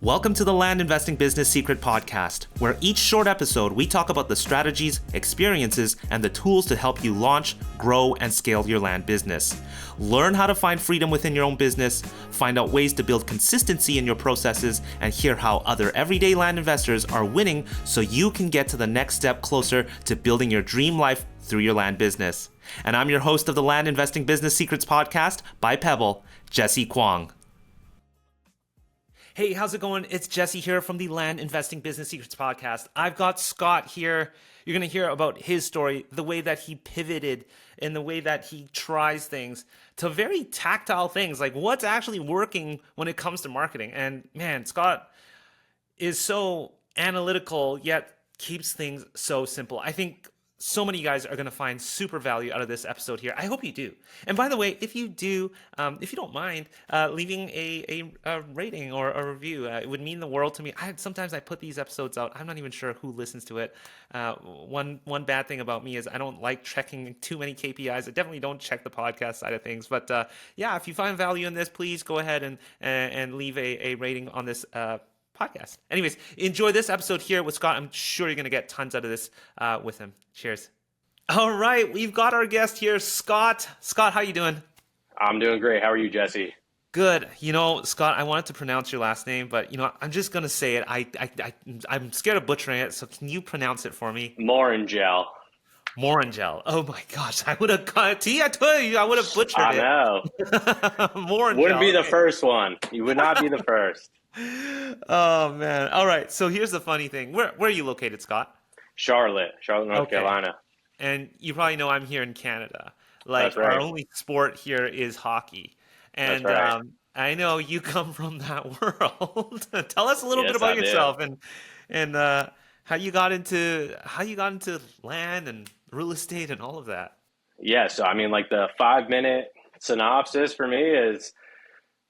Welcome to the Land Investing Business Secret Podcast, where each short episode we talk about the strategies, experiences, and the tools to help you launch, grow, and scale your land business. Learn how to find freedom within your own business, find out ways to build consistency in your processes, and hear how other everyday land investors are winning so you can get to the next step closer to building your dream life through your land business. And I'm your host of the Land Investing Business Secrets Podcast by Pebble, Jessey Kwong. Hey, how's it going? It's Jessey here from the Land Investing Business Secrets Podcast. I've got Scott here. You're going to hear about his story, the way that he pivoted and the way that he tries things to very tactile things, like what's actually working when it comes to marketing. And man, Scott is so analytical, yet keeps things so simple. I think so many guys are going to find super value out of this episode here. I hope you do. And by the way, if you do, if you don't mind leaving a rating or a review, it would mean the world to me. Sometimes I put these episodes out. I'm not even sure who listens to it. One bad thing about me is I don't like checking too many KPIs. I definitely don't check the podcast side of things. But yeah, if you find value in this, please go ahead and leave a rating on this podcast. Anyways, enjoy this episode here with Scott. I'm sure you're going to get tons out of this with him. Cheers. All right, we've got our guest here, Scott. Scott, how you doing? I'm doing great. How are you, Jesse? Good. You know, Scott, I wanted to pronounce your last name, but you know, I'm just going to say it. I'm scared of butchering it, so can you pronounce it for me? Morongell. Morongell. Oh my gosh, I would have got I told you I would have butchered it. I know. Morongell. Wouldn't be the first one. You would not be the first. Oh man. All right. So here's the funny thing. Where are you located, Scott? Charlotte, North Carolina. And you probably know I'm here in Canada. Like, that's right. Our only sport here is hockey. And that's right. I know you come from that world. Tell us a little bit about I yourself and how you got into land and real estate and all of that. Yeah, so I mean, like the 5-minute synopsis for me is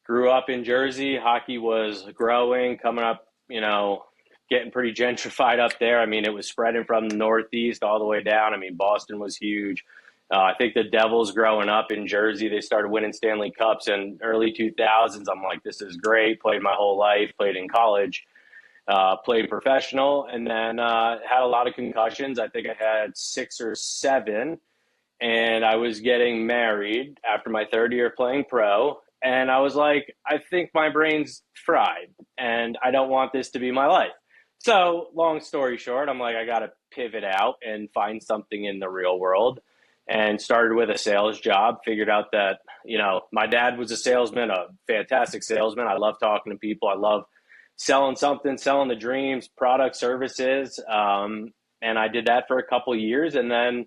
grew up in Jersey. Hockey was growing, coming up, you know, getting pretty gentrified up there. I mean, it was spreading from the Northeast all the way down. I mean, Boston was huge. I think the Devils growing up in Jersey, they started winning Stanley Cups in early 2000s. I'm like, this is great. Played my whole life, played in college, played professional, and then had a lot of concussions. I think I had 6 or 7, and I was getting married after my 3rd year playing pro. And I was like, I think my brain's fried and I don't want this to be my life. So long story short, I'm like, I got to pivot out and find something in the real world, and started with a sales job. Figured out that, you know, my dad was a salesman, a fantastic salesman. I love talking to people. I love selling something, selling the dreams, products, services. And I did that for a couple of years and then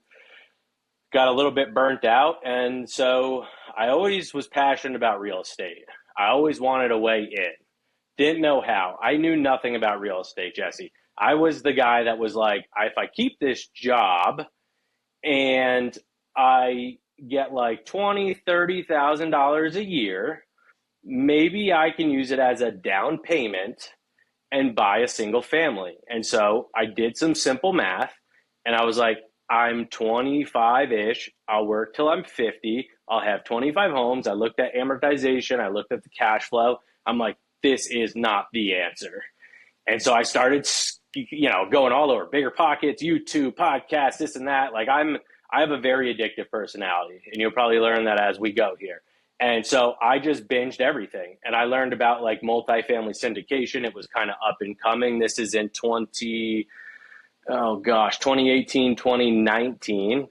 got a little bit burnt out. And so I always was passionate about real estate. I always wanted a way in. Didn't know how. I knew nothing about real estate, Jesse. I was the guy that was like, if I keep this job and I get like $20,000, $30,000 a year, maybe I can use it as a down payment and buy a single family. And so I did some simple math and I was like, I'm 25-ish. I'll work till I'm 50. I'll have 25 homes. I looked at amortization. I looked at the cash flow. I'm like, this is not the answer. And so I started, you know, going all over Bigger Pockets, YouTube, podcasts, this and that. Like I have a very addictive personality, and you'll probably learn that as we go here. And so I just binged everything. And I learned about like multifamily syndication. It was kind of up and coming. This is in 2018, 2019,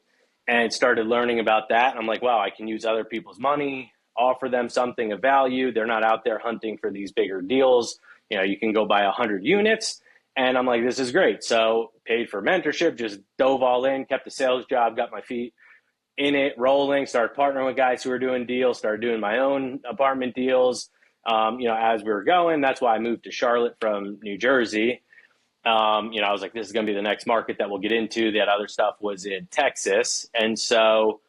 and started learning about that. I'm like, wow, I can use other people's money, offer them something of value. They're not out there hunting for these bigger deals. You know, you can go buy 100 units. And I'm like, this is great. So paid for mentorship, just dove all in, kept the sales job, got my feet in it, rolling, started partnering with guys who were doing deals, started doing my own apartment deals, you know, as we were going. That's why I moved to Charlotte from New Jersey. You know, I was like, this is going to be the next market that we'll get into. That other stuff was in Texas. And so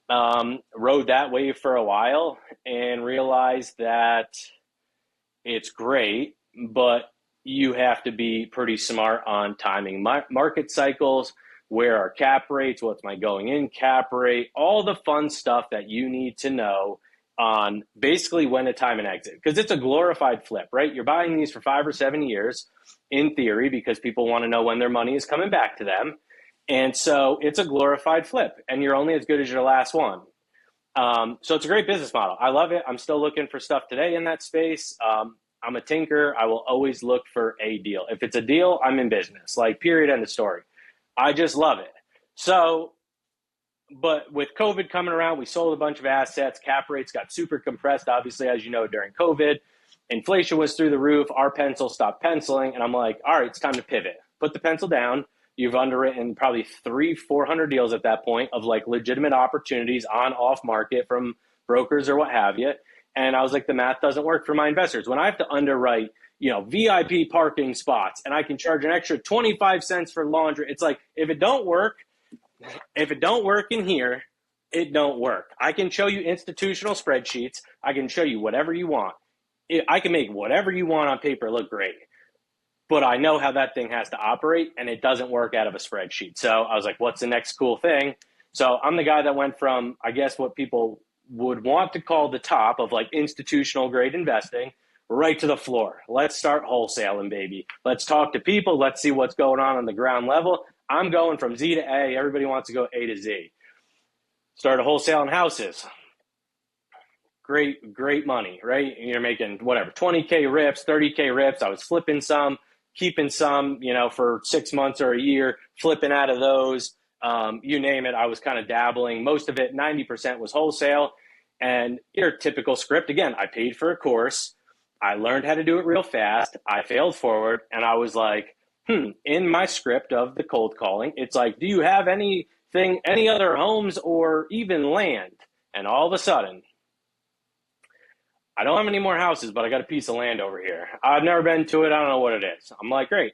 rode that wave for a while and realized that it's great, but you have to be pretty smart on timing market cycles. Where are cap rates? What's my going in cap rate? All the fun stuff that you need to know on basically when to time and exit, because it's a glorified flip, right? You're buying these for 5 or 7 years in theory because people want to know when their money is coming back to them. And so it's a glorified flip, and you're only as good as your last one. So it's a great business model. I love it. I'm still looking for stuff today in that space. I'm a tinker. I will always look for a deal. If it's a deal, I'm in business, like period, end of story. I just love it. So, but with COVID coming around, we sold a bunch of assets. Cap rates got super compressed, obviously, as you know, during COVID. Inflation was through the roof. Our pencil stopped penciling. And I'm like, all right, it's time to pivot. Put the pencil down. You've underwritten probably 300-400 deals at that point of like legitimate opportunities on off market from brokers or what have you. And I was like, the math doesn't work for my investors. When I have to underwrite, VIP parking spots and I can charge an extra 25 cents for laundry, it's like, if it don't work in here, it don't work. I can show you institutional spreadsheets. I can show you whatever you want. I can make whatever you want on paper look great. But I know how that thing has to operate, and it doesn't work out of a spreadsheet. So I was like, what's the next cool thing? So I'm the guy that went from, I guess, what people would want to call the top of like institutional grade investing right to the floor. Let's start wholesaling, baby. Let's talk to people. Let's see what's going on the ground level. I'm going from Z to A. Everybody wants to go A to Z. Started wholesaling houses. Great money, right? You're making whatever, 20K rips, 30K rips. I was flipping some, keeping some, for 6 months or a year, flipping out of those, you name it. I was kind of dabbling. Most of it, 90% was wholesale. And your typical script, again, I paid for a course. I learned how to do it real fast. I failed forward. And I was like, in my script of the cold calling, it's like, do you have any other homes or even land? And all of a sudden, I don't have any more houses, but I got a piece of land over here. I've never been to it. I don't know what it is. I'm like, great.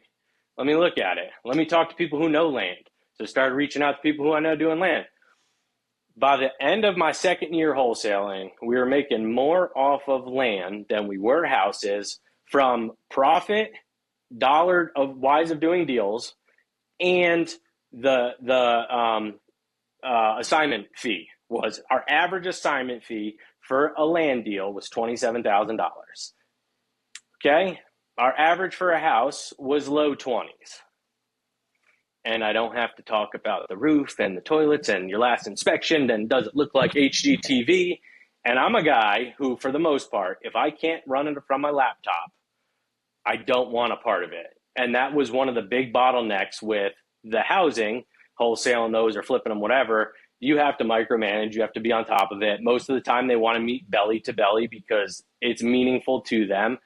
Let me look at it. Let me talk to people who know land. So I started reaching out to people who I know doing land. By the end of my second year wholesaling, we were making more off of land than we were houses from profit, dollar of wise of doing deals, and the assignment fee was our average assignment fee for a land deal was $27,000. Okay. Our average for a house was low 20s. And I don't have to talk about the roof and the toilets and your last inspection and does it look like HGTV? And I'm a guy who, for the most part, if I can't run it from my laptop, I don't want a part of it. And that was one of the big bottlenecks with the housing, wholesaling those or flipping them, whatever. You have to micromanage. You have to be on top of it. Most of the time they want to meet belly to belly because it's meaningful to them.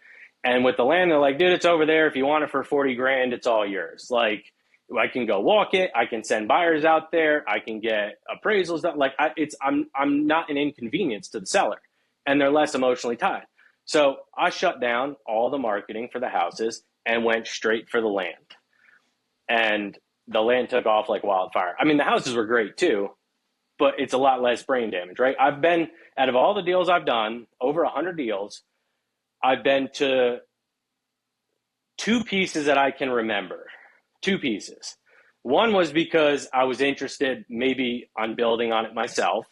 And with the land, they're like, dude, it's over there. If you want it for 40 grand, it's all yours. Like, I can go walk it. I can send buyers out there. I can get appraisals. I'm not an inconvenience to the seller, and they're less emotionally tied. So I shut down all the marketing for the houses and went straight for the land. And the land took off like wildfire. I mean, the houses were great too, but it's a lot less brain damage, right? I've been, out of all the deals I've done, over 100 deals, I've been to 2 pieces that I can remember. 2 pieces. One was because I was interested maybe on building on it myself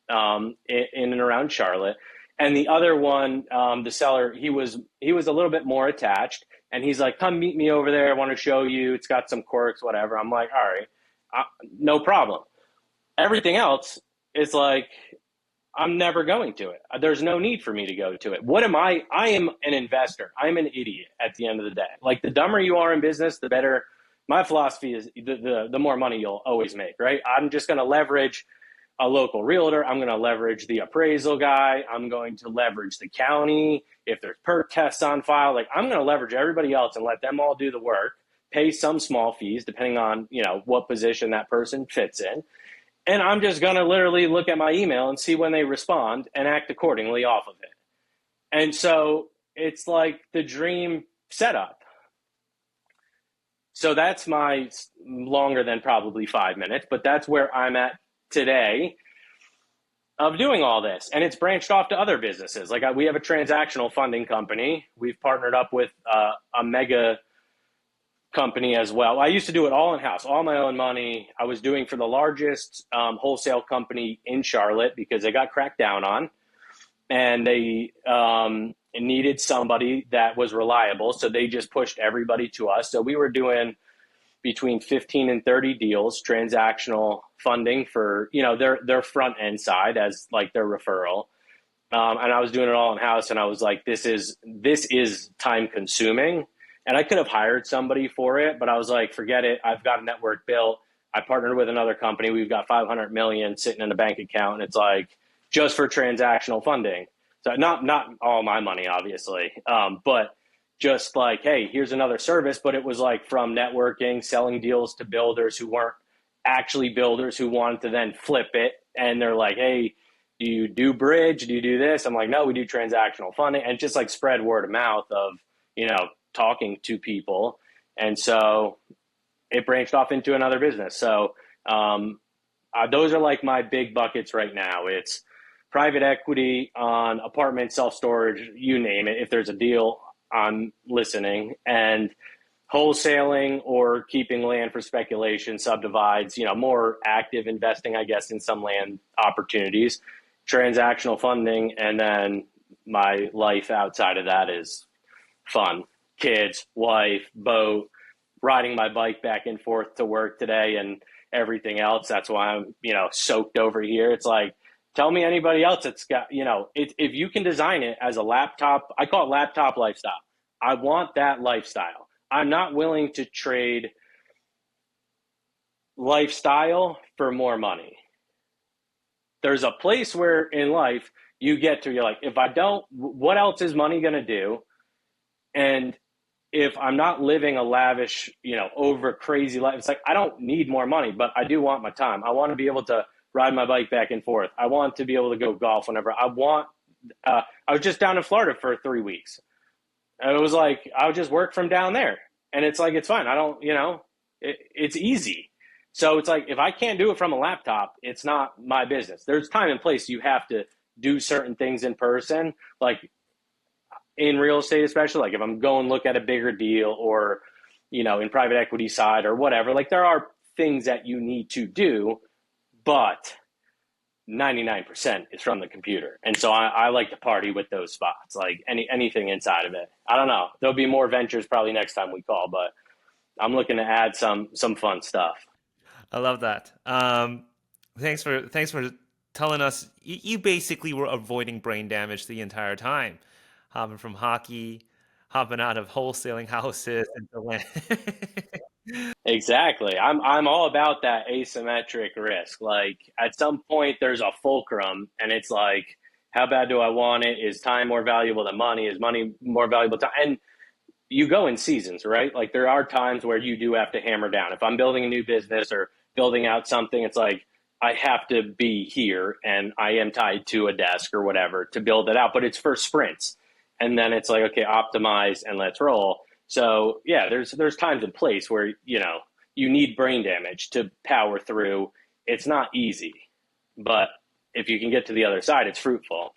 in and around Charlotte. And the other one, the seller, he was a little bit more attached. And he's like, come meet me over there. I want to show you. It's got some quirks, whatever. I'm like, all right, no problem. Everything else is like, I'm never going to it. There's no need for me to go to it. What am I? I am an investor. I'm an idiot at the end of the day. Like, the dumber you are in business, the better. My philosophy is the more money you'll always make, right? I'm just going to leverage a local realtor. I'm going to leverage the appraisal guy. I'm going to leverage the county. If there's perk tests on file, like, I'm going to leverage everybody else and let them all do the work, pay some small fees depending on, what position that person fits in. And I'm just going to literally look at my email and see when they respond and act accordingly off of it. And so it's like the dream setup. So that's my longer than probably 5 minutes, but that's where I'm at today of doing all this. And it's branched off to other businesses. Like, we have a transactional funding company. We've partnered up with a mega company as well. I used to do it all in-house, all my own money. I was doing for the largest wholesale company in Charlotte because they got cracked down on. and they needed somebody that was reliable. So they just pushed everybody to us. So we were doing between 15 and 30 deals, transactional funding for, their front end side as like their referral. And I was doing it all in house, and I was like, this is time consuming. And I could have hired somebody for it, but I was like, forget it. I've got a network built. I partnered with another company. We've got 500 million sitting in a bank account, and it's like just for transactional funding. So not all my money, obviously, but just like, hey, here's another service. But it was like from networking, selling deals to builders who weren't actually builders who wanted to then flip it. And they're like, hey, do you do bridge? Do you do this? I'm like, no, we do transactional funding. And just like spread word of mouth of, talking to people. And so it branched off into another business. So those are like my big buckets right now. It's private equity on apartment, self-storage, you name it. If there's a deal, I'm listening. And wholesaling or keeping land for speculation, subdivides, more active investing, I guess, in some land opportunities, transactional funding. And then my life outside of that is fun, kids, wife, boat, riding my bike back and forth to work today and everything else. That's why I'm, soaked over here. It's like, tell me anybody else that's got, if you can design it as a laptop, I call it laptop lifestyle. I want that lifestyle. I'm not willing to trade lifestyle for more money. There's a place where in life you get to, you're like, if I don't, what else is money going to do? And if I'm not living a lavish, over crazy life, it's like, I don't need more money, but I do want my time. I want to be able to ride my bike back and forth. I want to be able to go golf whenever I want. I was just down in Florida for 3 weeks. And it was like, I would just work from down there. And it's like, it's fine. I don't, it's easy. So it's like, if I can't do it from a laptop, it's not my business. There's time and place. You have to do certain things in person, like in real estate, especially like if I'm going look at a bigger deal or, in private equity side or whatever, like there are things that you need to do, but 99% is from the computer. And so I like to party with those spots, like anything inside of it. I don't know. There'll be more ventures probably next time we call, but I'm looking to add some fun stuff. I love that. Thanks for telling us. You basically were avoiding brain damage the entire time, hopping from hockey, hopping out of wholesaling houses into land. Exactly. I'm all about that asymmetric risk. Like at some point there's a fulcrum and it's like, how bad do I want it? Is time more valuable than money? Is money more valuable time? And you go in seasons, right? Like there are times where you do have to hammer down. If I'm building a new business or building out something, it's like I have to be here and I am tied to a desk or whatever to build it out. But it's for sprints. And then it's like, okay, optimize and let's roll. So yeah, there's times and place where, you need brain damage to power through. It's not easy, but if you can get to the other side, it's fruitful.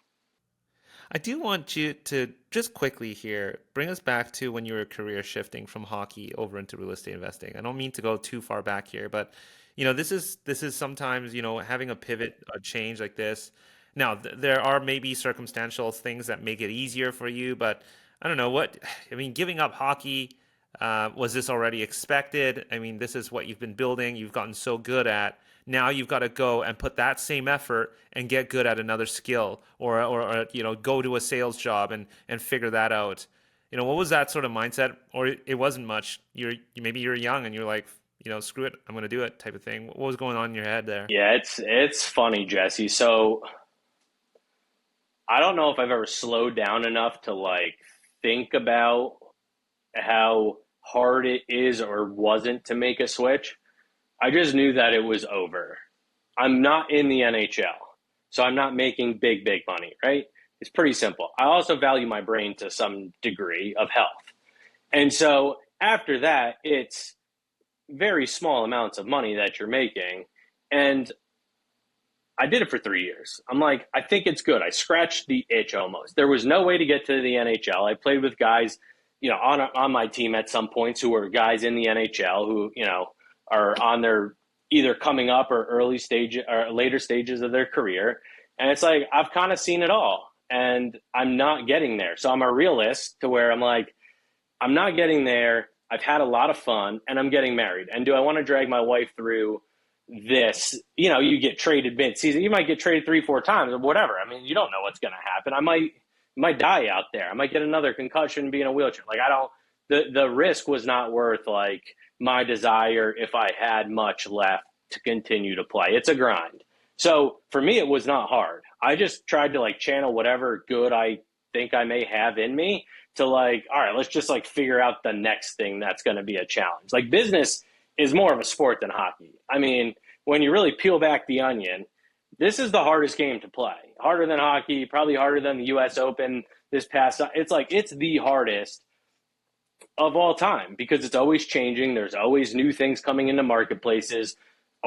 I do want you to just quickly here bring us back to when you were career shifting from hockey over into real estate investing. I don't mean to go too far back here, but this is sometimes having a pivot, a change like this. Now there are maybe circumstantial things that make it easier for you, but I don't know what I mean. Giving up hockey, was this already expected? I mean, this is what you've been building. You've gotten so good at. Now you've got to go and put that same effort and get good at another skill, or go to a sales job and figure that out. What was that sort of mindset? Or it wasn't much. Maybe you're young and you're like, screw it, I'm going to do it type of thing. What was going on in your head there? Yeah, it's funny, Jesse. So I don't know if I've ever slowed down enough to like think about how hard it is or wasn't to make a switch. I just knew that it was over. I'm not in the NHL, so I'm not making big money, right? It's pretty simple. I also value my brain to some degree of health. And so after that, it's very small amounts of money that you're making. And I did it for 3 years. I'm like, I think it's good. I scratched the itch almost. There was no way to get to the NHL. I played with guys, on my team at some points who were guys in the NHL who, are on their either coming up or early stage or later stages of their career. And it's like, I've kind of seen it all. and I'm not getting there. So I'm a realist to where I'm like, I'm not getting there. I've had a lot of fun and I'm getting married. And do I want to drag my wife through this? You get traded mid-season. You might get traded 3, 4 times or whatever. I mean, you don't know what's going to happen. I might die out there. I might get another concussion, be in a wheelchair. Like I don't. The risk was not worth like my desire if I had much left to continue to play. It's a grind. So for me, it was not hard. I just tried to like channel whatever good I think I may have in me to like, all right, let's just like figure out the next thing that's going to be a challenge. Like business is more of a sport than hockey. I mean, when you really peel back the onion, this is the hardest game to play. Harder than hockey, probably harder than the US Open this past. It's the hardest of all time because it's always changing. There's always new things coming into marketplaces.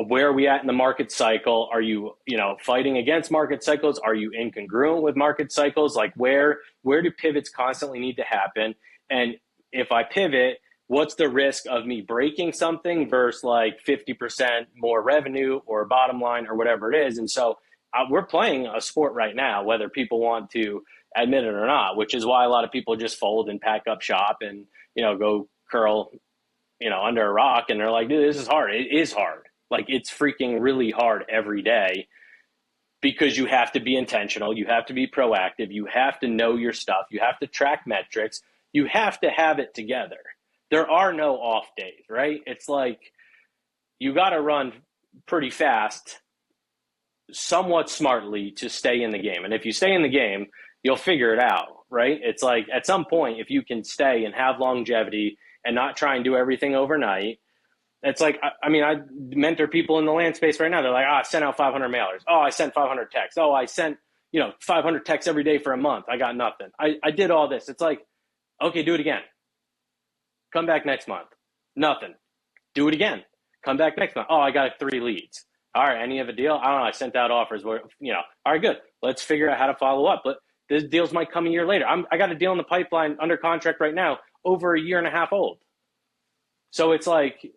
Where are we at in the market cycle? Are you, fighting against market cycles? Are you incongruent with market cycles? Like where do pivots constantly need to happen? And if I pivot, what's the risk of me breaking something versus like 50% more revenue or bottom line or whatever it is? And so we're playing a sport right now, whether people want to admit it or not, which is why a lot of people just fold and pack up shop and, go curl, under a rock. And they're like, dude, this is hard. It is hard. Like it's freaking really hard every day because you have to be intentional. You have to be proactive. You have to know your stuff. You have to track metrics. You have to have it together. There are no off days, right? It's like you got to run pretty fast, somewhat smartly to stay in the game. And if you stay in the game, you'll figure it out, right? It's like at some point, if you can stay and have longevity and not try and do everything overnight, it's like, I mentor people in the land space right now. They're like, I sent out 500 mailers. Oh, I sent 500 texts. Oh, I sent, 500 texts every day for a month. I got nothing. I did all this. It's like, okay, do it again. Come back next month. Nothing. Do it again. Come back next month. Oh, I got 3 leads. All right, any of a deal? I don't know. I sent out offers where, all right, good. Let's figure out how to follow up. But these deals might come a year later. I got a deal in the pipeline under contract right now, over a year and a half old. So it's like,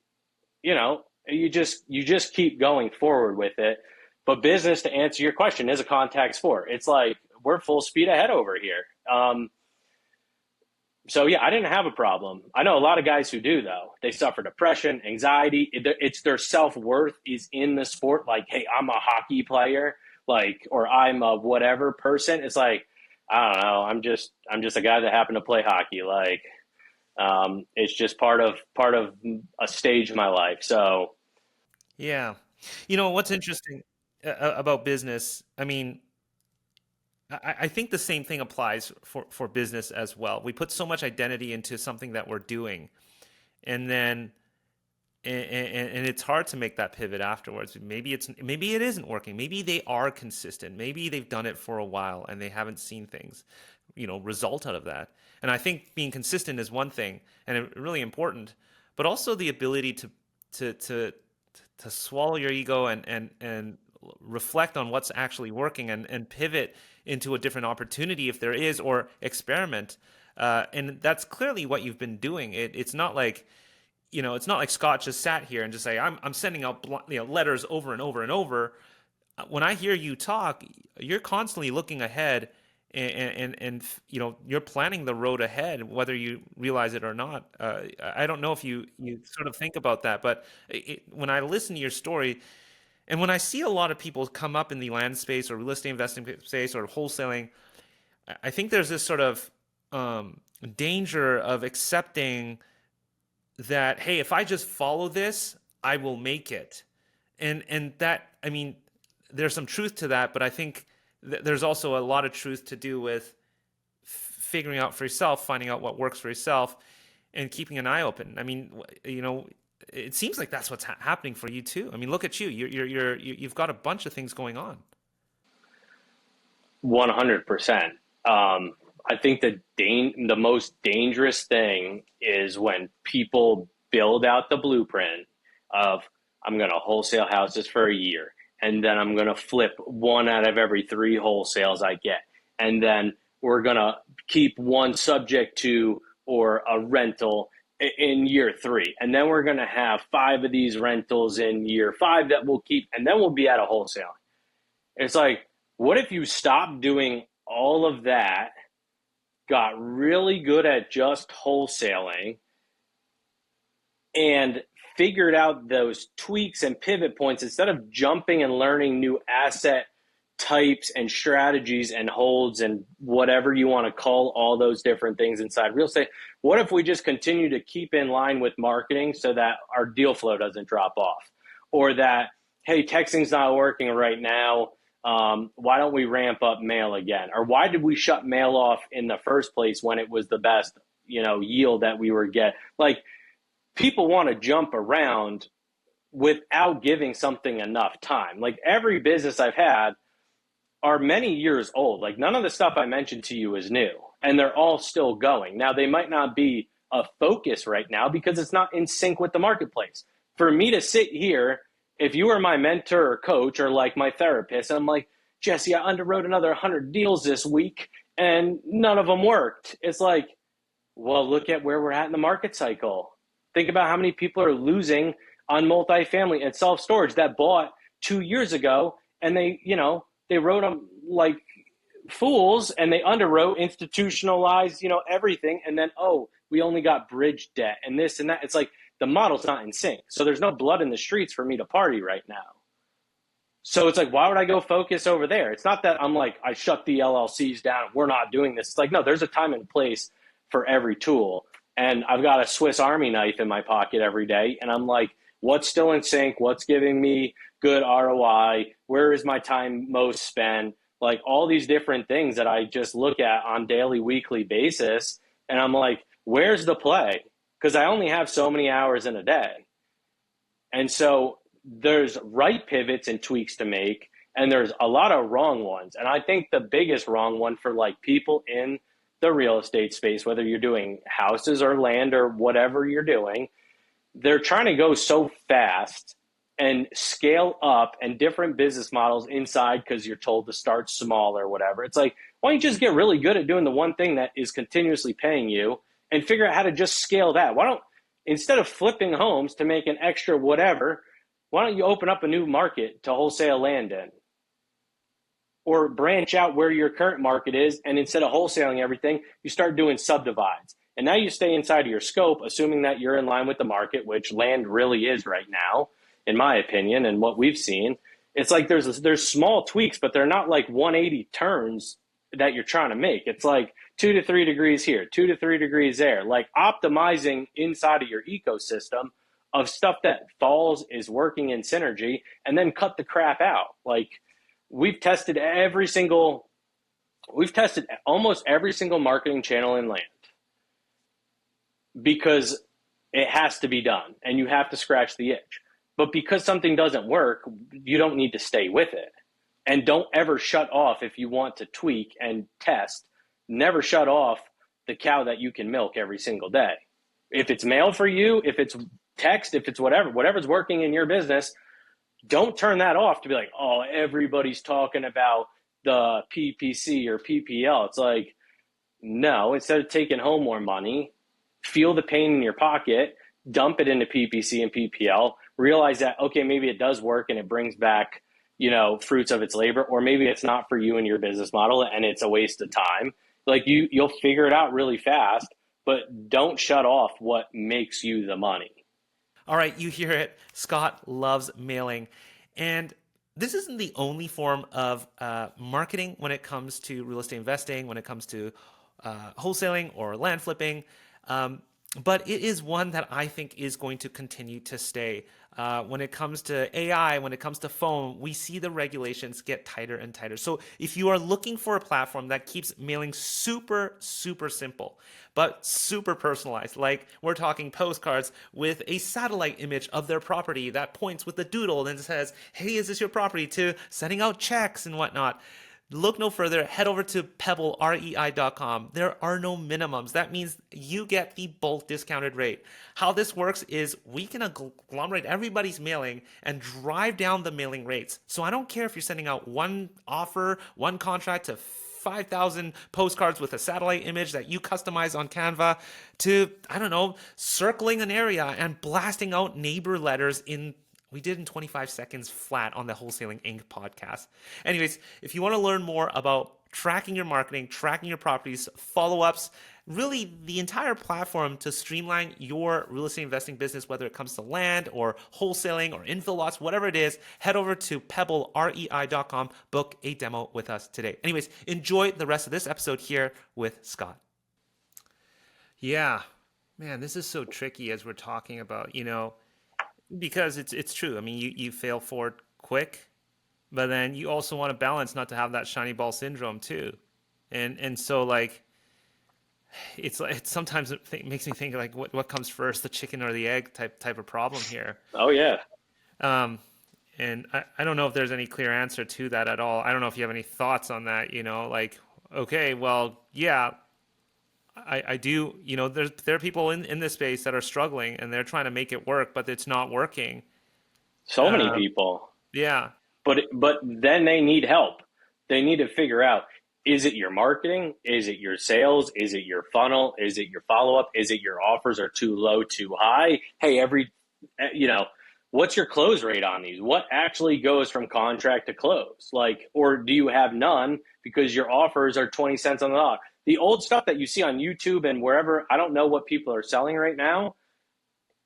you just keep going forward with it. But business, to answer your question, is a contact sport. It's like we're full speed ahead over here. So yeah, I didn't have a problem. I know a lot of guys who do though. They suffer depression, anxiety. It's their self-worth is in the sport. Like, hey, I'm a hockey player, like, or I'm a whatever person. It's like, I don't know. I'm just a guy that happened to play hockey. Like, it's just part of a stage of my life. So Yeah. What's interesting about business, I mean, I think the same thing applies for business as well. We put so much identity into something that we're doing, and then and it's hard to make that pivot afterwards. Maybe it isn't working. Maybe they are consistent. Maybe they've done it for a while and they haven't seen things, result out of that. And I think being consistent is one thing and really important, but also the ability to swallow your ego and reflect on what's actually working and pivot into a different opportunity if there is, or experiment. And that's clearly what you've been doing. It's not like, it's not like Scott just sat here and just say, I'm sending out letters over and over and over. When I hear you talk, you're constantly looking ahead and you're planning the road ahead, whether you realize it or not. I don't know if you sort of think about that, but when I listen to your story, and when I see a lot of people come up in the land space or real estate investing space or wholesaling, I think there's this sort of danger of accepting that, hey, if I just follow this, I will make it. And that, I mean, there's some truth to that, but I think there's also a lot of truth to do with figuring out for yourself, finding out what works for yourself, and keeping an eye open. I mean, it seems like that's what's happening for you too. I mean, look at you. You've got a bunch of things going on. 100%. I think the most dangerous thing is when people build out the blueprint of, I'm going to wholesale houses for a year, and then I'm going to flip 1 out of every 3 wholesales I get. And then we're going to keep one subject to or a rental in year 3. And then we're going to have 5 of these rentals in year 5 that we'll keep, and then we'll be out of wholesaling. It's like, what if you stop doing all of that, got really good at just wholesaling, and figured out those tweaks and pivot points instead of jumping and learning new asset types and strategies and holds and whatever you want to call all those different things inside real estate. What if we just continue to keep in line with marketing so that our deal flow doesn't drop off? Or that, hey, texting's not working right now. Why don't we ramp up mail again? Or why did we shut mail off in the first place when it was the best, yield that we were getting? Like, people want to jump around without giving something enough time. Like, every business I've had are many years old. Like, none of the stuff I mentioned to you is new, and they're all still going. Now, they might not be a focus right now because it's not in sync with the marketplace. For me to sit here, if you were my mentor or coach or like my therapist, and I'm like, Jessey, I underwrote another 100 deals this week and none of them worked. It's like, well, look at where we're at in the market cycle. Think about how many people are losing on multifamily and self-storage that bought 2 years ago, and they wrote them like fools, and they underwrote, institutionalized, everything. And then, we only got bridge debt and this and that. It's like the model's not in sync. So there's no blood in the streets for me to party right now. So it's like, why would I go focus over there? It's not that I'm like, I shut the LLCs down, we're not doing this. It's like, no, there's a time and place for every tool. And I've got a Swiss Army knife in my pocket every day. And I'm like, what's still in sync? What's giving me good ROI? Where is my time most spent? Like, all these different things that I just look at on daily, weekly basis. And I'm like, where's the play? Because I only have so many hours in a day. And so there's right pivots and tweaks to make, and there's a lot of wrong ones. And I think the biggest wrong one for like people in the real estate space, whether you're doing houses or land or whatever you're doing, they're trying to go so fast and scale up and different business models inside because you're told to start small or whatever. It's like, why don't you just get really good at doing the one thing that is continuously paying you and figure out how to just scale that? Why don't, instead of flipping homes to make an extra whatever, why don't you open up a new market to wholesale land in? Or branch out where your current market is, and instead of wholesaling everything, you start doing subdivides. And now you stay inside of your scope, assuming that you're in line with the market, which land really is right now, in my opinion, and what we've seen. It's like there's small tweaks, but they're not like 180 turns that you're trying to make. It's like 2 to 3 degrees here, 2 to 3 degrees there, like optimizing inside of your ecosystem of stuff that falls, is working in synergy, and then cut the crap out. Like, we've tested almost every single marketing channel in land because it has to be done and you have to scratch the itch. But because something doesn't work, you don't need to stay with it. And don't ever shut off if you want to tweak and test. Never shut off the cow that you can milk every single day. If it's mail for you, if it's text, if it's whatever's working in your business, don't turn that off to be like, oh, everybody's talking about the PPC or PPL. It's like, no, instead of taking home more money, feel the pain in your pocket, dump it into PPC and PPL, realize that, okay, maybe it does work and it brings back, fruits of its labor, or maybe it's not for you and your business model and it's a waste of time. Like, you'll figure it out really fast, but don't shut off what makes you the money. All right, you hear it. Scott loves mailing. And this isn't the only form of marketing when it comes to real estate investing, when it comes to wholesaling or land flipping. But it is one that I think is going to continue to stay. When it comes to AI, when it comes to phone, we see the regulations get tighter and tighter. So if you are looking for a platform that keeps mailing super, super simple, but super personalized, like we're talking postcards with a satellite image of their property that points with a doodle and says, hey, is this your property, to sending out checks and whatnot, look no further. Head over to Pebble, rei.com. There are no minimums. That means you get the bulk discounted rate. How this works is we can agglomerate everybody's mailing and drive down the mailing rates. So I don't care if you're sending out one offer, one contract to 5,000 postcards with a satellite image that you customize on Canva, to, circling an area and blasting out neighbor letters we did in 25 seconds flat on the Wholesaling Inc. podcast. Anyways, if you want to learn more about tracking your marketing, tracking your properties, follow-ups, really the entire platform to streamline your real estate investing business, whether it comes to land or wholesaling or infill lots, whatever it is. Head over to pebblerei.com, book a demo with us today. Anyways, enjoy the rest of this episode here with Scott. Yeah, man, this is so tricky as we're talking about, because it's true. I mean, you fail forward quick, but then you also want to balance not to have that shiny ball syndrome too. And so like it's sometimes makes me think like what comes first, the chicken or the egg type of problem here. Oh yeah. And I don't know if there's any clear answer to that at all. I don't know if you have any thoughts on that, like, okay, well, yeah, I do, there are people in this space that are struggling and they're trying to make it work, but it's not working. So many people. Yeah. But then they need help. They need to figure out, is it your marketing? Is it your sales? Is it your funnel? Is it your follow-up? Is it your offers are too low, too high? Hey, what's your close rate on these? What actually goes from contract to close? Like, or do you have none because your offers are 20 cents on the dollar? The old stuff that you see on YouTube and wherever, I don't know what people are selling right now.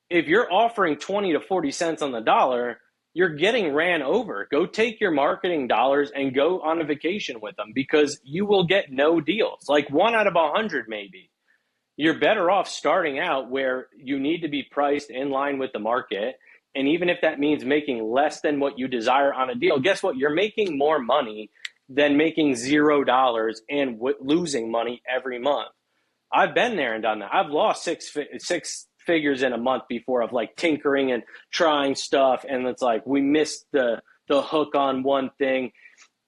If you're offering 20 to 40 cents on the dollar, you're getting ran over. Go take your marketing dollars and go on a vacation with them because you will get no deals. Like 1 out of 100 maybe. You're better off starting out where you need to be priced in line with the market. And even if that means making less than what you desire on a deal, guess what? You're making more money than making $0 and losing money every month. I've been there and done that. I've lost six figures in a month before of like tinkering and trying stuff. And it's like, we missed the hook on one thing.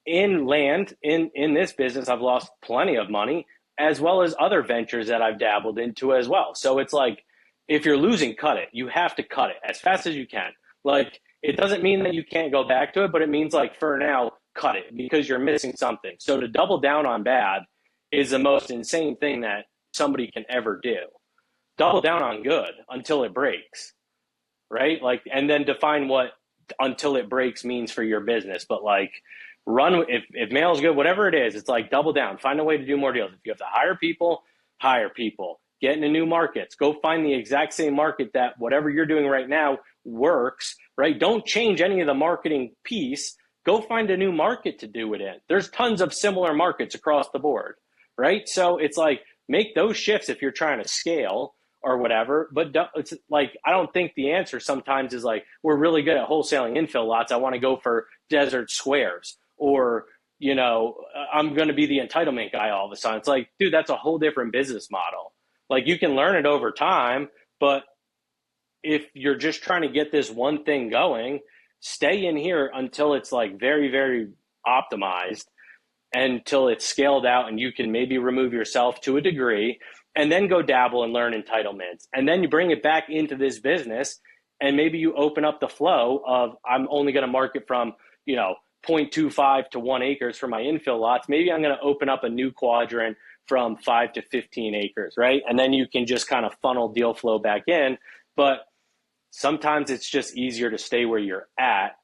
In land, in this business, I've lost plenty of money, as well as other ventures that I've dabbled into as well. So it's like, if you're losing, cut it. You have to cut it as fast as you can. Like, it doesn't mean that you can't go back to it, but it means like for now, cut it because you're missing something. So to double down on bad is the most insane thing that somebody can ever do. Double down on good until it breaks, right? Like, and then define what until it breaks means for your business. But like, run if mail's good, whatever it is, it's like double down. Find a way to do more deals. If you have to hire people, hire people. Get into new markets. Go find the exact same market that whatever you're doing right now works, right? Don't change any of the marketing piece. Go find a new market to do it in. There's tons of similar markets across the board, right? So it's like, make those shifts if you're trying to scale or whatever. But it's like, I don't think the answer sometimes is like, we're really good at wholesaling infill lots. I want to go for desert squares, or, I'm going to be the entitlement guy all of a sudden. It's like, dude, that's a whole different business model. Like, you can learn it over time, but if you're just trying to get this one thing going, stay in here until it's like very, very optimized, until it's scaled out and you can maybe remove yourself to a degree, and then go dabble and learn entitlements. And then you bring it back into this business, and maybe you open up the flow of, I'm only going to market from, 0.25 to 1 acres for my infill lots. Maybe I'm going to open up a new quadrant from 5 to 15 acres, right? And then you can just kind of funnel deal flow back in. But sometimes it's just easier to stay where you're at,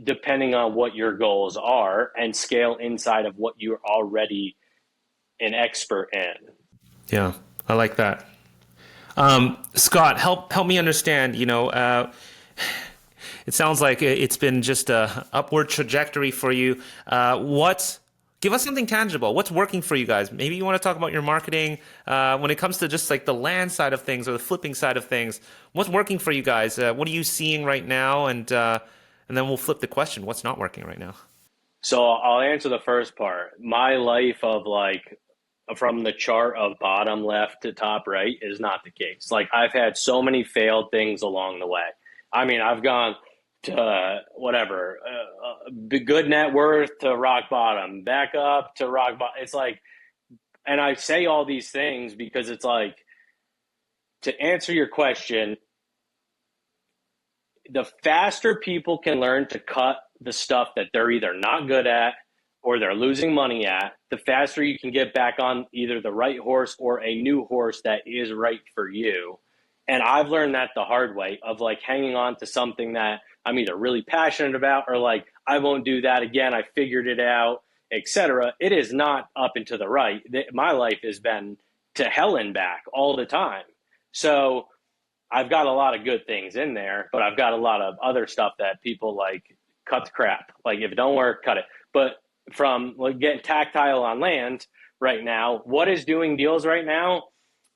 depending on what your goals are, and scale inside of what you're already an expert in. Yeah, I like that. Scott, help me understand, it sounds like it's been just a upward trajectory for you. Give us something tangible. What's working for you guys? Maybe you want to talk about your marketing when it comes to just like the land side of things or the flipping side of things. What's working for you guys? What are you seeing right now? And then we'll flip the question. What's not working right now? So I'll answer the first part. My life of like, from the chart of bottom left to top right is not the case. Like, I've had so many failed things along the way. I mean, I've gone to good net worth to rock bottom, back up to rock bottom. It's like, and I say all these things because it's like, to answer your question, the faster people can learn to cut the stuff that they're either not good at or they're losing money at, the faster you can get back on either the right horse or a new horse that is right for you. And I've learned that the hard way, of like hanging on to something that I'm either really passionate about or like, I won't do that again, I figured it out. etc. It is not up and to the right. My life has been to hell and back all the time. So I've got a lot of good things in there, but I've got a lot of other stuff that people like cut the crap. Like if it don't work, cut it. But from like getting tactile on land right now, what is doing deals right now?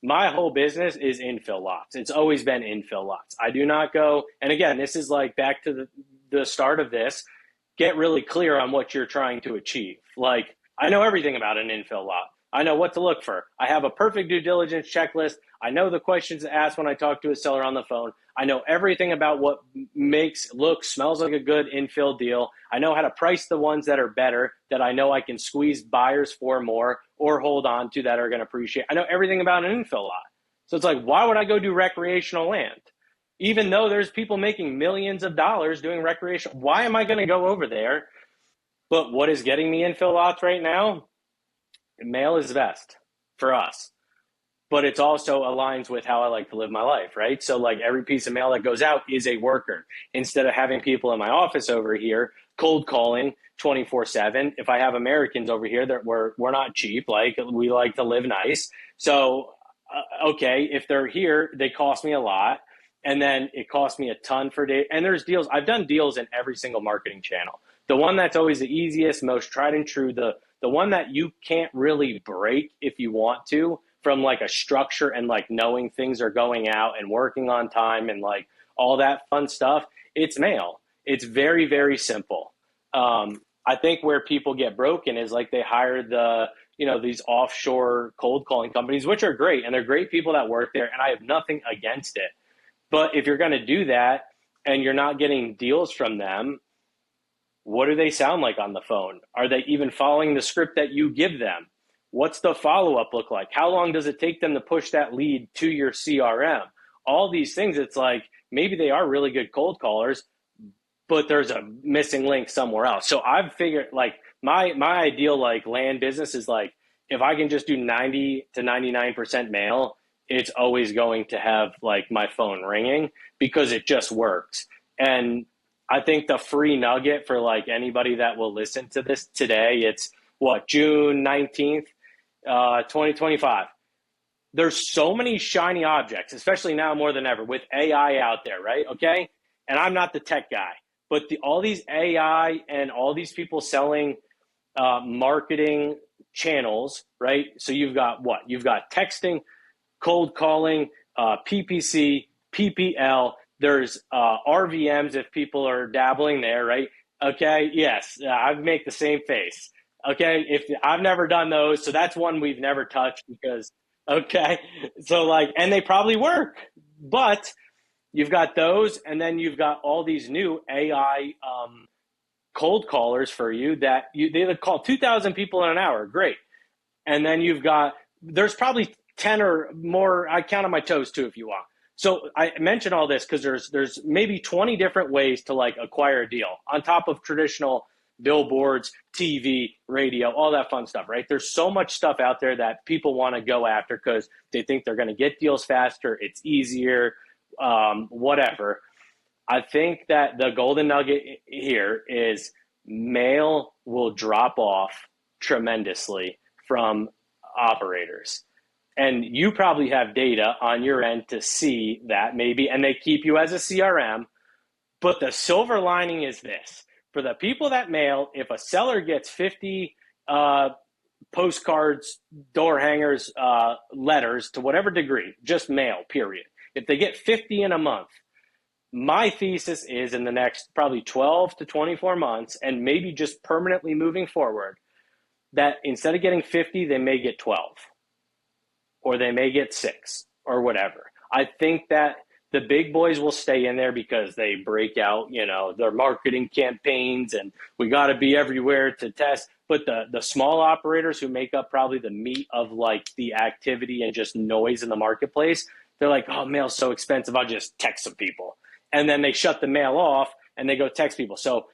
My whole business is infill lots. It's always been infill lots. I do not go, and again, this is like back to the start of this, get really clear on what you're trying to achieve. Like I know everything about an infill lot. I know what to look for. I have a perfect due diligence checklist. I know the questions to ask when I talk to a seller on the phone. I know everything about what smells like a good infill deal. I know how to price the ones that are better, that I know I can squeeze buyers for more or hold on to that are going to appreciate. I know everything about an infill lot. So it's like, why would I go do recreational land? Even though there's people making millions of dollars doing recreational, why am I going to go over there? But what is getting me infill lots right now? Mail is best for us, but it's also aligns with how I like to live my life, right? So like every piece of mail that goes out is a worker. Instead of having people in my office over here cold calling 24/7, if I have Americans over here that we're not cheap, like we like to live nice. So okay, if they're here, they cost me a lot, and then it costs me a ton for day. And there's deals. I've done deals in every single marketing channel. The one that's always the easiest, most tried and true, the one that you can't really break if you want to, from like a structure and like knowing things are going out and working on time and like all that fun stuff, it's mail. It's very, very simple. I think where people get broken is like they hire these offshore cold calling companies, which are great. And they're great people that work there. And I have nothing against it. But if you're going to do that and you're not getting deals from them, what do they sound like on the phone? Are they even following the script that you give them? What's the follow-up look like? How long does it take them to push that lead to your CRM? All these things, it's like maybe they are really good cold callers, but there's a missing link somewhere else. So I've figured like my ideal like land business is like if I can just do 90 to 99% mail, it's always going to have like my phone ringing because it just works. And I think the free nugget for like anybody that will listen to this today, it's June 19th, 2025. There's so many shiny objects, especially now more than ever with AI out there, right? Okay. And I'm not the tech guy, but all these AI and all these people selling marketing channels, right? So you've got You've got texting, cold calling, PPC, PPL. There's RVMs if people are dabbling there, right? Okay, yes, I make the same face. Okay, if I've never done those, so that's one we've never touched because, okay, so like, and they probably work, but you've got those, and then you've got all these new AI cold callers for you that they call 2,000 people in an hour, great, and then there's probably 10 or more. I count on my toes too if you want. So I mention all this because there's maybe 20 different ways to like acquire a deal on top of traditional billboards, TV, radio, all that fun stuff, right? There's so much stuff out there that people want to go after because they think they're going to get deals faster, it's easier, whatever. I think that the golden nugget here is mail will drop off tremendously from operators. And you probably have data on your end to see that maybe, and they keep you as a CRM. But the silver lining is this. For the people that mail, if a seller gets 50 postcards, door hangers, letters to whatever degree, just mail, period. If they get 50 in a month, my thesis is in the next probably 12 to 24 months, and maybe just permanently moving forward, that instead of getting 50, they may get 12. Or they may get 6 or whatever. I think that the big boys will stay in there because they break out, their marketing campaigns and we got to be everywhere to test. But the small operators who make up probably the meat of like the activity and just noise in the marketplace, they're like, oh, mail's so expensive, I'll just text some people. And then they shut the mail off and they go text people. So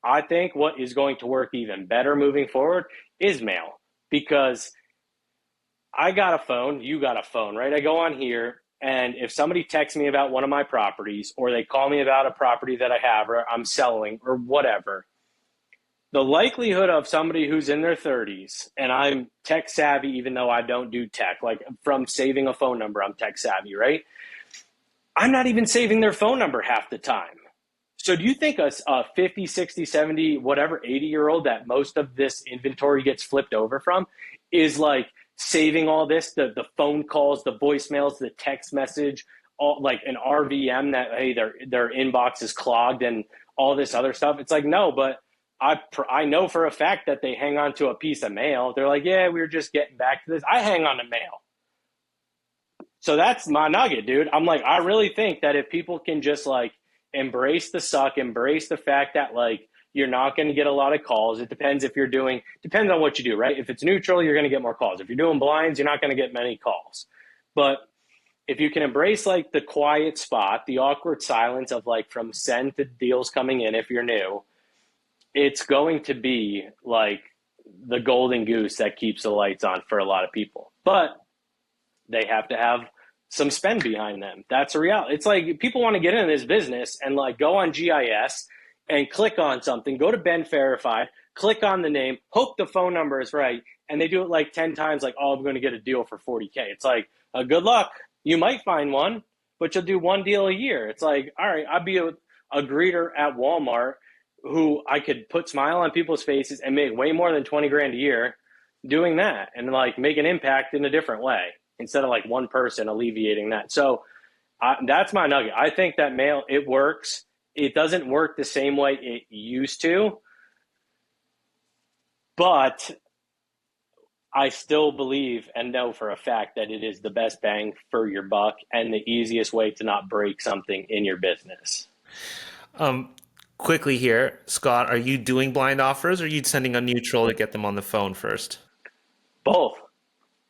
I think what is going to work even better moving forward is mail, because I got a phone, you got a phone, right? I go on here, and if somebody texts me about one of my properties or they call me about a property that I have or I'm selling or whatever, The likelihood of somebody who's in their 30s, and I'm tech savvy, even though I don't do tech, like from saving a phone number, I'm tech savvy, right? I'm not even saving their phone number half the time. So do you think a 50, 60, 70, whatever 80-year-old that most of this inventory gets flipped over from is like saving all this, the phone calls, the voicemails, the text message, all like an RVM that, hey, their inbox is clogged and all this other stuff? It's like, no, but I know for a fact that they hang on to a piece of mail. They're like, yeah, we were just getting back to this. I hang on to mail. So that's my nugget, dude. I'm like, I really think that if people can just like embrace the suck, embrace the fact that like you're not going to get a lot of calls. It depends if you're doing, depends on what you do, right? If it's neutral, you're going to get more calls. If you're doing blinds, you're not going to get many calls. But if you can embrace like the quiet spot, the awkward silence of like from send to deals coming in, if you're new, it's going to be like the golden goose that keeps the lights on for a lot of people. But they have to have some spend behind them. That's a reality. It's like people want to get into this business and like go on GIS and click on something, go to Ben Verified, click on the name, hope the phone number is right, and they do it like 10 times like, oh, I'm going to get a deal for 40K. It's like, good luck. You might find one, but you'll do one deal a year. It's like, all right, I'd be a greeter at Walmart who I could put smile on people's faces and make way more than 20 grand a year doing that and like make an impact in a different way instead of like one person alleviating that. So that's my nugget. I think that mail, it works. It doesn't work the same way it used to, but I still believe and know for a fact that it is the best bang for your buck and the easiest way to not break something in your business. Um, Quickly here, Scott, are you doing blind offers or are you sending a neutral to get them on the phone first? Both.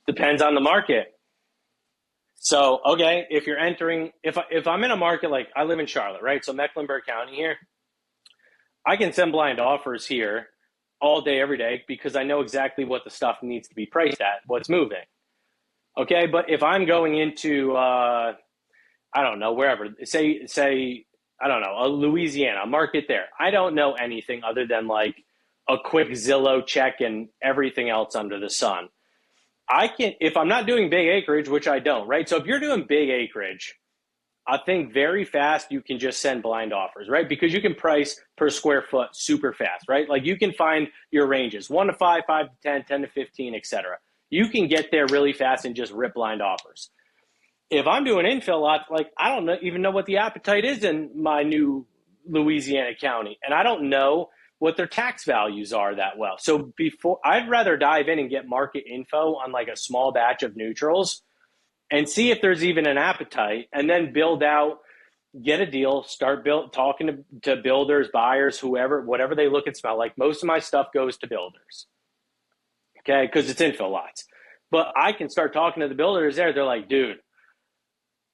Depends on the market. So, okay, if you're entering, if I'm in a market like I live in Charlotte, right? So Mecklenburg County here, I can send blind offers here all day, every day, because I know exactly what the stuff needs to be priced at, what's moving. Okay, but if I'm going into, I don't know, wherever, say, I don't know, a Louisiana, a market there, I don't know anything other than like a quick Zillow check and everything else under the sun. I can, if I'm not doing big acreage, which I don't, right? So if you're doing big acreage, I think very fast you can just send blind offers, right? Because you can price per square foot super fast, right? Like you can find your ranges 1 to 5, 5 to 10, 10 to 15, etc. You can get there really fast and just rip blind offers. If I'm doing infill lots, like I don't know, even know what the appetite is in my new Louisiana county, and I don't know what their tax values are that well. So before, I'd rather dive in and get market info on like a small batch of neutrals and see if there's even an appetite, and then build out, get a deal, start talking to builders, buyers, whoever, whatever they look and smell like. Most of my stuff goes to builders, okay, because it's infill lots. But I can start talking to the builders there. They're like, dude,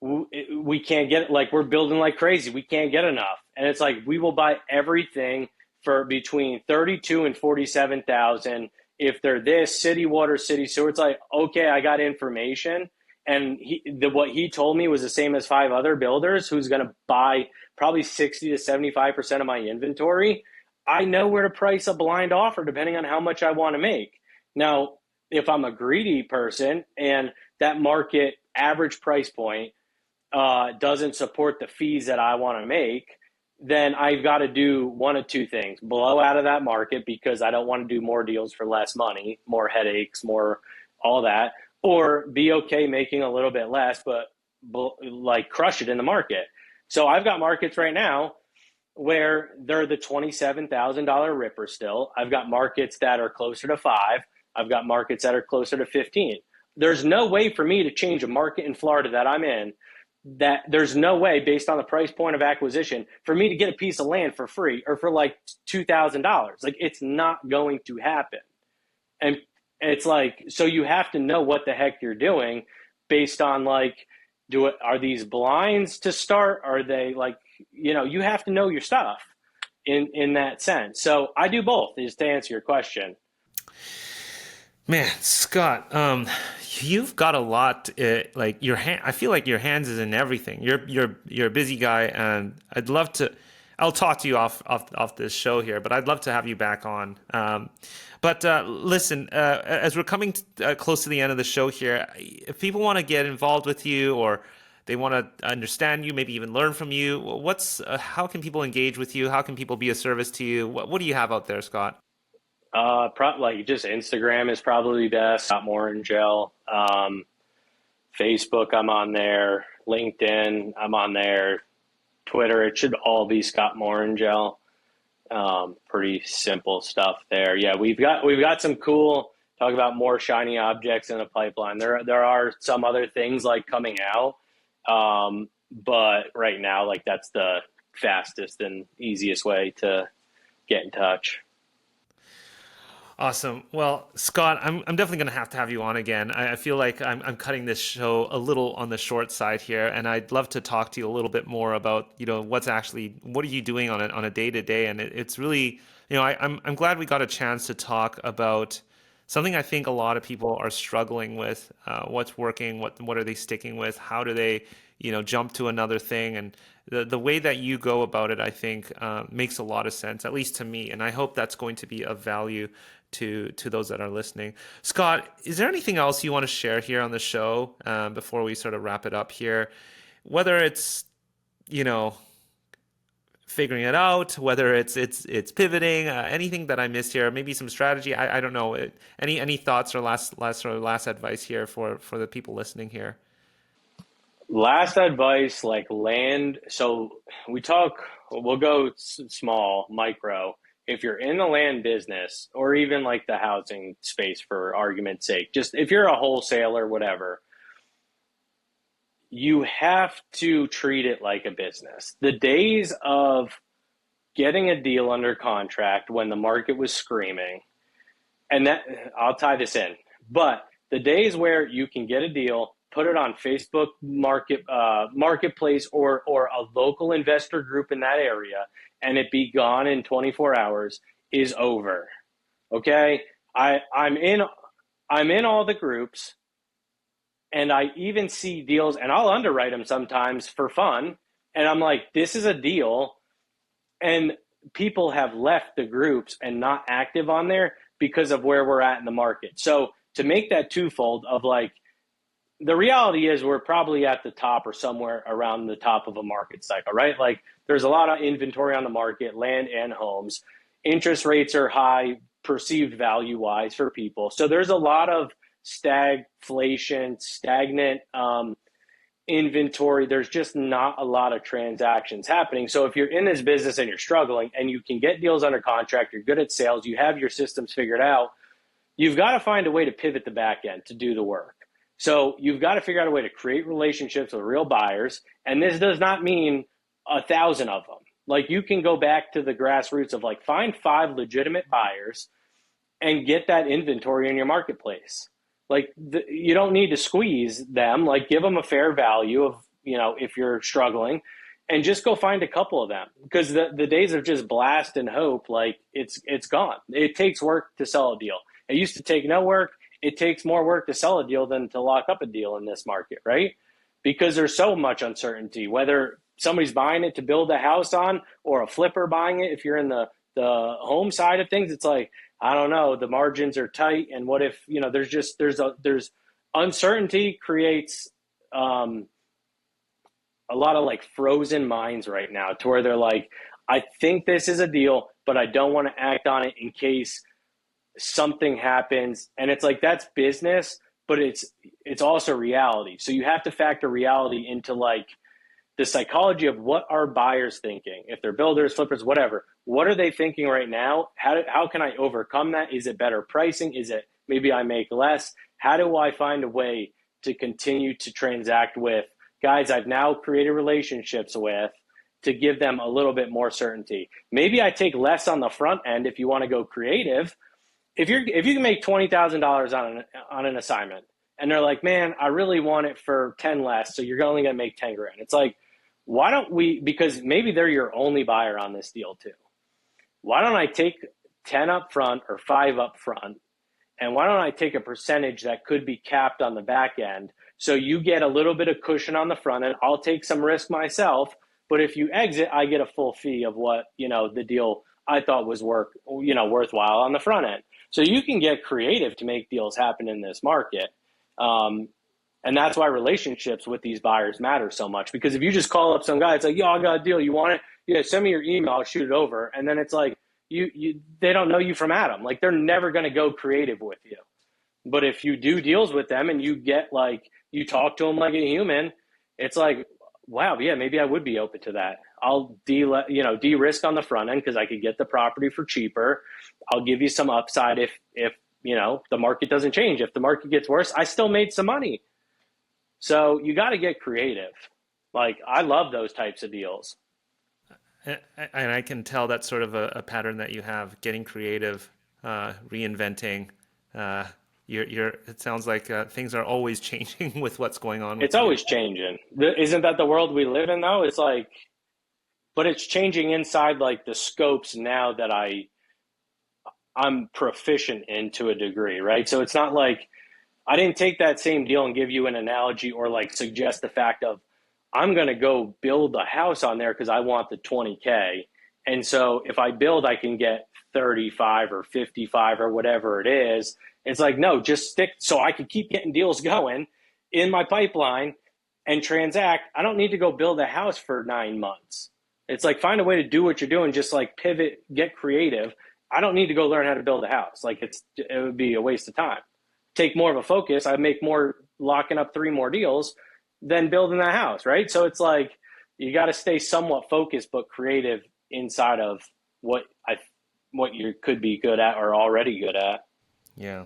we can't get it. Like we're building like crazy. We can't get enough. And it's like, we will buy everything for between 32 and 47,000. If they're this city water, city sewer, it's like, okay, I got information. And what he told me was the same as 5 other builders who's going to buy probably 60 to 75% of my inventory. I know where to price a blind offer depending on how much I want to make. Now, if I'm a greedy person and that market average price point doesn't support the fees that I want to make, then I've got to do one of two things: blow out of that market because I don't want to do more deals for less money, more headaches, more all that, or be okay making a little bit less, but like crush it in the market. So I've got markets right now where they're the $27,000 ripper still. I've got markets that are closer to 5. I've got markets that are closer to 15. There's no way for me to change a market in Florida that I'm in, that there's no way based on the price point of acquisition for me to get a piece of land for free or for like $2,000. Like it's not going to happen. And it's like, so you have to know what the heck you're doing based on like, are these blinds to start? Are they like, you have to know your stuff in that sense. So I do both, is to answer your question. Man, Scott, you've got a lot. Like your hand, I feel like your hands is in everything. You're a busy guy, and I'd love to. I'll talk to you off this show here, but I'd love to have you back on. But listen, as we're coming close to the end of the show here, if people want to get involved with you or they want to understand you, maybe even learn from you, how can people engage with you? How can people be of service to you? What do you have out there, Scott? Like just Instagram is probably best. Scott Morongell. Facebook, I'm on there. LinkedIn, I'm on there. Twitter, it should all be Scott Morongell. Pretty simple stuff there. Yeah, we've got some cool talk about more shiny objects in the pipeline. There are some other things like coming out, but right now, like that's the fastest and easiest way to get in touch. Awesome. Well, Scott, I'm definitely going to have you on again. I feel like I'm cutting this show a little on the short side here, and I'd love to talk to you a little bit more about, what are you doing on a day to day? And it's really, I'm glad we got a chance to talk about something I think a lot of people are struggling with. What's working? What are they sticking with? How do they, jump to another thing? And the way that you go about it, I think, makes a lot of sense, at least to me. And I hope that's going to be of value to those that are listening. Scott, is there anything else you want to share here on the show before we sort of wrap it up here? Whether it's, figuring it out, whether it's pivoting, anything that I missed here, maybe some strategy. I don't know. Any thoughts or last advice here for the people listening here? Last advice, like land. So we'll go small, micro. If you're in the land business or even like the housing space for argument's sake, just if you're a wholesaler, whatever, you have to treat it like a business. The days of getting a deal under contract when the market was screaming, and that I'll tie this in, but the days where you can get a deal, put it on Facebook marketplace or a local investor group in that area, and it be gone in 24 hours is over. Okay, I'm in all the groups, and I even see deals, and I'll underwrite them sometimes for fun, and I'm like, this is a deal, and people have left the groups and not active on there because of where we're at in the market. So to make that twofold of like, the reality is we're probably at the top or somewhere around the top of a market cycle, right? Like there's a lot of inventory on the market, land and homes. Interest rates are high, perceived value wise for people. So there's a lot of stagflation, stagnant inventory. There's just not a lot of transactions happening. So if you're in this business and you're struggling and you can get deals under contract, you're good at sales, you have your systems figured out, you've got to find a way to pivot the back end to do the work. So you've got to figure out a way to create relationships with real buyers. And this does not mean 1,000 of them. Like you can go back to the grassroots of like find 5 legitimate buyers and get that inventory in your marketplace. Like you don't need to squeeze them, like give them a fair value of, if you're struggling, and just go find a couple of them, because the days of just blast and hope, like it's gone. It takes work to sell a deal. It used to take no work. It takes more work to sell a deal than to lock up a deal in this market, right? Because there's so much uncertainty, whether somebody's buying it to build a house on or a flipper buying it. If you're in the home side of things, it's like, I don't know, the margins are tight. And what if, there's uncertainty creates a lot of like frozen minds right now to where they're like, I think this is a deal, but I don't want to act on it in case something happens. And it's like, that's business, but it's also reality. So you have to factor reality into like the psychology of what are buyers thinking? If they're builders, flippers, whatever, what are they thinking right now? How can I overcome that? Is it better pricing? Is it maybe I make less? How do I find a way to continue to transact with guys I've now created relationships with to give them a little bit more certainty? Maybe I take less on the front end if you want to go creative. If you can make $20,000 on an assignment, and they're like, man, I really want it for 10 less, so you're only going to make 10 grand. It's like, why don't we, because maybe they're your only buyer on this deal too. Why don't I take 10 up front or 5 up front, and why don't I take a percentage that could be capped on the back end, so you get a little bit of cushion on the front end. I'll take some risk myself, But if you exit, I get a full fee of what, the deal I thought was worthwhile on the front end. So you can get creative to make deals happen in this market. And that's why relationships with these buyers matter so much, because if you just call up some guy, it's like, yo, I got a deal. You want it? Yeah, send me your email. I'll shoot it over. And then it's like, they don't know you from Adam. Like, they're never going to go creative with you. But if you do deals with them and you get you talk to them like a human, it's like, wow, yeah, maybe I would be open to that. I'll de-risk on the front end because I could get the property for cheaper. I'll give you some upside if the market doesn't change. If the market gets worse, I still made some money. So you got to get creative. I love those types of deals. And I can tell that's sort of a pattern that you have, getting creative, reinventing. It sounds like things are always changing with what's going on. It's always changing. Isn't that the world we live in, though? It's but it's changing inside the scopes now that I'm proficient in to a degree, right? So it's not like I didn't take that same deal and give you an analogy or suggest the fact of I'm going to go build a house on there because I want the 20K. And so if I build, I can get 35 or 55 or whatever it is. It's no, just stick so I can keep getting deals going in my pipeline and transact. I don't need to go build a house for 9 months. It's find a way to do what you're doing, just pivot, get creative. I don't need to go learn how to build a house. It would be a waste of time. Take more of a focus. I make more locking up 3 more deals than building that house, right? So it's you got to stay somewhat focused but creative inside of what you could be good at or already good at. Yeah.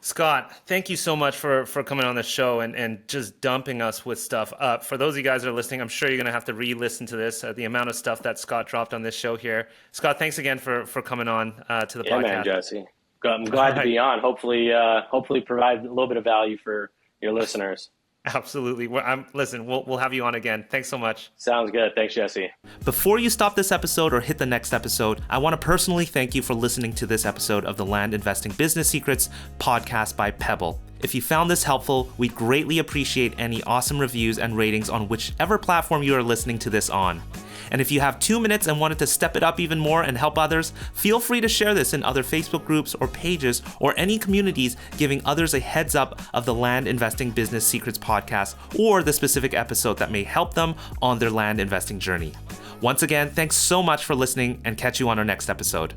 Scott, thank you so much for coming on the show and just dumping us with stuff up. For those of you guys that are listening, I'm sure you're going to have to re-listen to this, the amount of stuff that Scott dropped on this show here. Scott, thanks again for coming on to the podcast. Yeah, man, Jesse. I'm glad to be on. Hopefully provide a little bit of value for your listeners. Absolutely. Listen, we'll have you on again. Thanks so much. Sounds good. Thanks, Jesse. Before you stop this episode or hit the next episode, I want to personally thank you for listening to this episode of the Land Investing Business Secrets podcast by Pebble. If you found this helpful, we'd greatly appreciate any awesome reviews and ratings on whichever platform you are listening to this on. And if you have 2 minutes and wanted to step it up even more and help others, feel free to share this in other Facebook groups or pages or any communities, giving others a heads up of the Land Investing Business Secrets podcast or the specific episode that may help them on their land investing journey. Once again, thanks so much for listening and catch you on our next episode.